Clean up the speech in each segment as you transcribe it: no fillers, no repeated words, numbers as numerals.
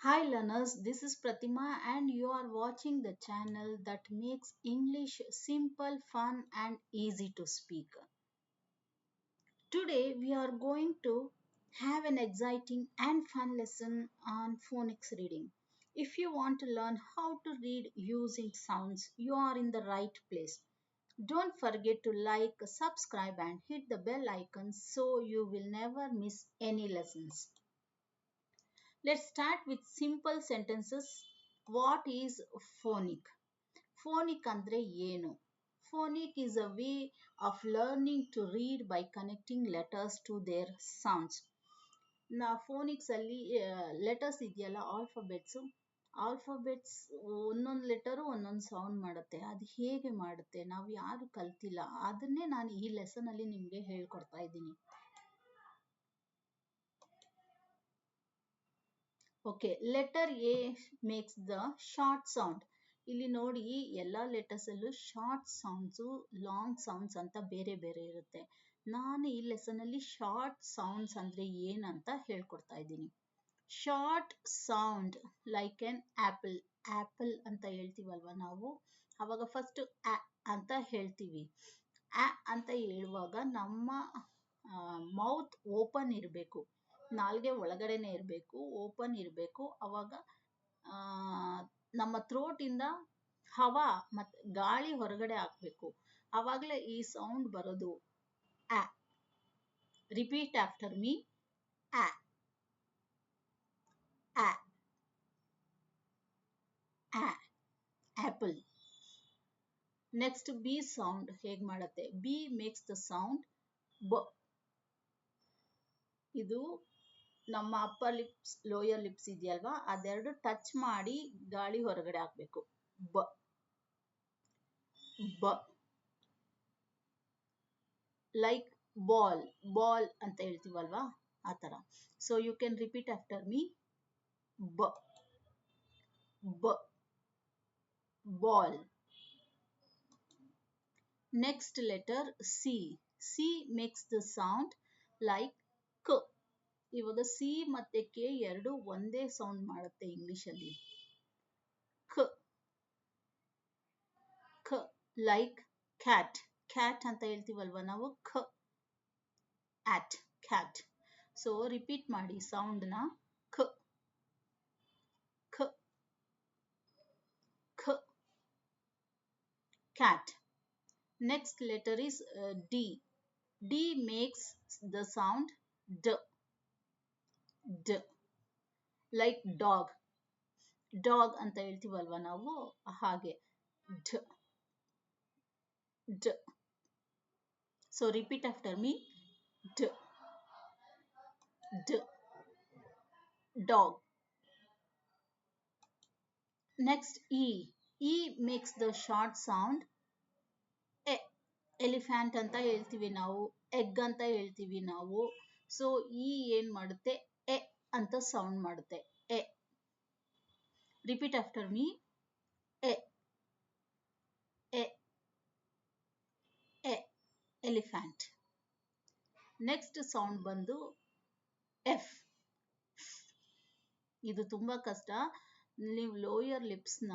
Hi learners, this is Pratima and you are watching the channel that makes English simple, fun and easy to speak. Today we are going to have an exciting and fun lesson on phonics reading. If you want to learn how to read using sounds, you are in the right place. Don't forget to like, subscribe and hit the bell icon so you will never miss any lessons. Let's start with simple sentences. What is phonic? Phonic andre ಏನು? Phonic is a way of learning to read by connecting letters to their sounds. Phonics ಅಲ್ಲಿ letters ಇದೆಯಲ್ಲ alphabets ಒಂದೊಂದು letter ಒಂದೊಂದು sound ಮಾಡುತ್ತೆ. ಅದು ಹೇಗೆ ಮಾಡುತ್ತೆ ನಾವು ಯಾರು ಕಲ್ತಿಲ್ಲ, ಅದನ್ನೇ ನಾನು ಈ ಲೆಸನ್ ಅಲ್ಲಿ ನಿಮಗೆ ಹೇಳ್ಕೊಡ್ತಾ ಇದ್ದೀನಿ. Okay, letter A makes the short sound. ಇಲ್ಲಿ ನೋಡಿ, ಎಲ್ಲ ಲೆಟರ್ಸ್ ಅಲ್ಲೂ ಶಾರ್ಟ್ ಸೌಂಡ್ಸು, ಲಾಂಗ್ ಸೌಂಡ್ಸ್ ಅಂತ ಬೇರೆ ಬೇರೆ ಇರುತ್ತೆ. ನಾನು ಈ ಲೆಸನ್ ಅಲ್ಲಿ ಶಾರ್ಟ್ ಸೌಂಡ್ಸ್ ಅಂದ್ರೆ ಏನಂತ ಹೇಳ್ಕೊಡ್ತಾ ಇದ್ದೀನಿ. Short sound like an apple. Apple ಅಂತ ಹೇಳ್ತೀವಲ್ವ ನಾವು, ಅವಾಗ ಫಸ್ಟ್ ಆ ಅಂತ ಹೇಳ್ತೀವಿ. ಆ ಅಂತ ಹೇಳುವಾಗ ನಮ್ಮ ಮೌತ್ ಓಪನ್ ಇರಬೇಕು, ನಾಲ್ಗೆ ಒಳಗಡೆನೆ ಇರಬೇಕು, ಓಪನ್ ಇರಬೇಕು. ಅವಾಗ ನಮ್ಮ ಥ್ರೋಟ್ ಇಂದ ಹವಾ ಮತ್ತೆ ಗಾಳಿ ಹೊರಗಡೆ ಹಾಕ್ಬೇಕು, ಅವಾಗಲೇ ಈ ಸೌಂಡ್ ಬರೋದು. ಆ. Repeat after me. ಆ ಆ ಆ ಆಪಲ್. ನೆಕ್ಸ್ಟ್ ಬಿ ಸೌಂಡ್ ಹೇಗ್ ಮಾಡುತ್ತೆ? ಬಿ ಮೇಕ್ಸ್ ದ ಸೌಂಡ್ ಬ. ಇದು ನಮ್ಮ ಅಪ್ಪರ್ ಲಿಪ್ಸ್ ಲೋಯರ್ ಲಿಪ್ಸ್ ಇದೆಯಲ್ವಾ, ಅದೆರಡು ಟಚ್ ಮಾಡಿ ಗಾಳಿ ಹೊರಗಡೆ ಹಾಕ್ಬೇಕು. ಬ ಬ. ಲೈಕ್ ಬಾಲ್, ಬಾಲ್ ಅಂತ ಹೇಳ್ತೀವಲ್ವಾ ಆ ತರ. So you can repeat after me. ಬ ಬ ball. Next letter C. C makes the sound like ಕ. ಇವಾಗ ಸಿ ಮತ್ತೆ ಕೆ ಎರಡು ಒಂದೇ ಸೌಂಡ್ ಮಾಡುತ್ತೆ ಇಂಗ್ಲಿಷ್ ಅಲ್ಲಿ. ಕ ಕ. Like cat. ಕ್ಯಾಟ್ ಅಂತ ಹೇಳ್ತೀವಲ್ವಾ ನಾವು, ಖ. At, cat. ಸೊ ರಿಪೀಟ್ ಮಾಡಿ ಸೌಂಡ್ ನ. ಖ ಖ ಖ. Cat. Next letter is D. D makes the sound D. D. Like dog. Dog ಅಂತ ಹೇಳ್ತೀವಲ್ವಾ ನಾವು, ಹಾಗೆ. D. D. So repeat after me. D. D. Dog. Next E. E makes the short sound E. Elephant ಅಂತ ಹೇಳ್ತೀವಿ ನಾವು, egg ಅಂತ ಹೇಳ್ತೀವಿ ನಾವು. So ಈ ಏನ್ ಮಾಡುತ್ತೆ? ಎ ಅಂತ ಸೌಂಡ್ ಮಾಡುತ್ತೆ. A. Repeat after me. A A A. Elephant. Next sound ಬಂದು ಎಫ್. ಇದು ತುಂಬಾ ಕಷ್ಟ. ನೀವು ಲೋಯರ್ ಲಿಪ್ಸ್ನ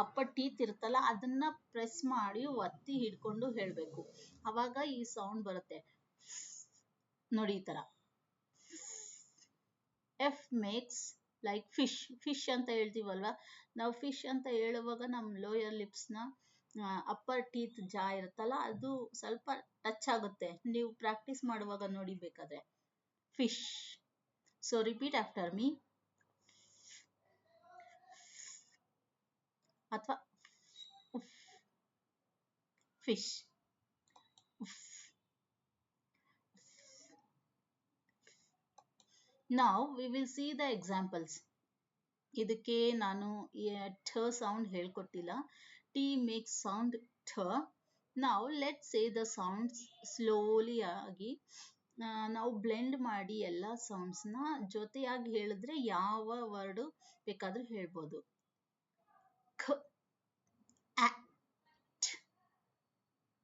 ಅಪ್ಪರ್ ಟೀತ್ ಇರುತ್ತಲ್ಲ, ಅದನ್ನ ಪ್ರೆಸ್ ಮಾಡಿ ಒತ್ತಿ ಹಿಡ್ಕೊಂಡು ಹೇಳ್ಬೇಕು, ಅವಾಗ ಈ ಸೌಂಡ್ ಬರುತ್ತೆ. ನೋಡಿ ಈ ತರ. F makes like fish. Fish ಅಂತ ಹೇಳ್ತೀವಲ್ವಾ ನಾವು, ಫಿಶ್ ಅಂತ ಹೇಳುವಾಗ ನಮ್ಮ ಲೋಯರ್ ಲಿಪ್ಸ್ನ ಅಪ್ಪರ್ ಟೀತ್ ಜಾ ಇರುತ್ತಲ್ಲ, ಅದು ಸ್ವಲ್ಪ ಟಚ್ ಆಗುತ್ತೆ. ನೀವು ಪ್ರಾಕ್ಟೀಸ್ ಮಾಡುವಾಗ ನೋಡಿ ಬೇಕಾದ್ರೆ. Fish. So repeat after me. ಅಥವಾ fish. Now we will see the examples. ಇದಕ್ಕೆ ನಾನು ಠ ಸೌಂಡ್ ಹೇಳ್ಕೊಟ್ಟಿಲ್ಲ. ಟಿ ಮೇಕ್ಸ್ ಸೌಂಡ್ ಠ. ನಾವು let say the sounds slowly ಆಗಿ. ನಾವು ಬ್ಲೆಂಡ್ ಮಾಡಿ ಎಲ್ಲ ಸೌಂಡ್ಸ್ನ ಜೊತೆಯಾಗಿ ಹೇಳಿದ್ರೆ ಯಾವ ವರ್ಡ್ ಬೇಕಾದ್ರೂ ಹೇಳ್ಬೋದು. ಖ. At.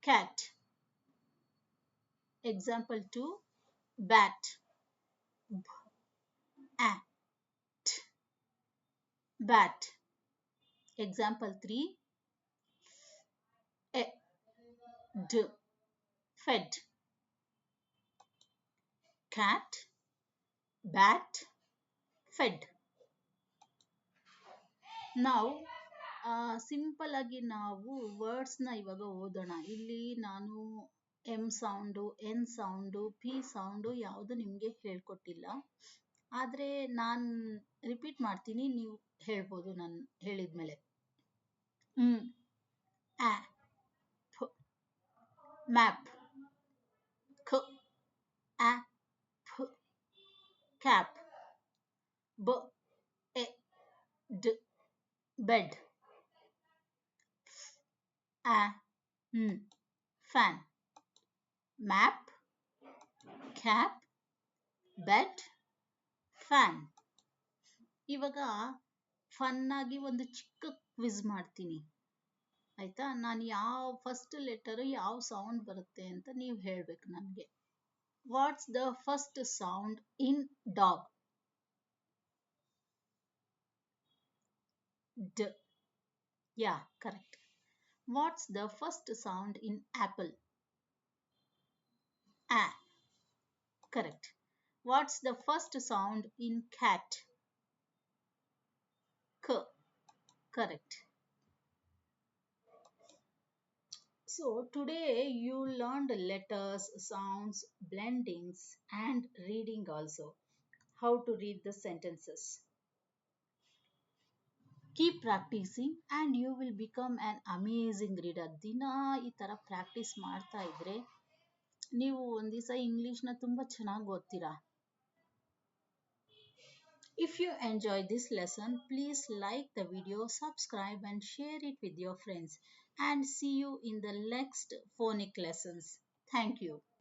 Cat. Example 2, bat. at, bat. Example 3, ed, fed. Cat, bat, fed. ನಾವು ಸಿಂಪಲ್ ಆಗಿ ನಾವು ವರ್ಡ್ಸ್ನ ಇವಾಗ ಓದೋಣ. ಇಲ್ಲಿ ನಾನು M sound, N sound, P sound ಯಾವುದು ನಿಮಗೆ ಹೇಳ್ಕೊಟ್ಟಿಲ್ಲ. ಆದರೆ ನಾನು ರಿಪೀಟ್ ಮಾಡ್ತೀನಿ, ನೀವು ಹೇಳ್ಬೋದು ನಾನು ಹೇಳಿದ್ಮೇಲೆ. ಆ, ಫ, ಮ್ಯಾಪ್, ಖ, ಆ, ಫ, ಕ್ಯಾಪ್, ಬ, ಎ, ಡ್, ಬೆಡ್, ಆ, fan. Map, cap, bed, fan. ಇವಾಗ ಫನ್ ಆಗಿ ಒಂದು ಚಿಕ್ಕ ಕ್ವಿಜ್ ಮಾಡ್ತೀನಿ ಆಯ್ತಾ. ನಾನು ಯಾವ ಫಸ್ಟ್ ಲೆಟರ್ ಯಾವ ಸೌಂಡ್ ಬರುತ್ತೆ ಅಂತ ನೀವು ಹೇಳ್ಬೇಕು ನನಗೆ. What's the first sound in dog? ಡ್. Yeah, correct. What's the first sound in apple? ಆ, correct. What's the first sound in cat? ಕ, correct. So today you learned letters, sounds, blendings, and reading also. How to read the sentences. Keep practicing and you will become an amazing reader. ದಿನ ಈ ಥರ practice ಮಾಡ್ತಾ ಇದ್ರೆ ನೀವು ಒಂದು ದಿವಸ ಇಂಗ್ಲೀಷ್ನ ತುಂಬ ಚೆನ್ನಾಗಿ ಓದ್ತೀರಾ. If you enjoyed this lesson, please like the video, subscribe and share it with your friends, and see you in the next phonic lessons. Thank you.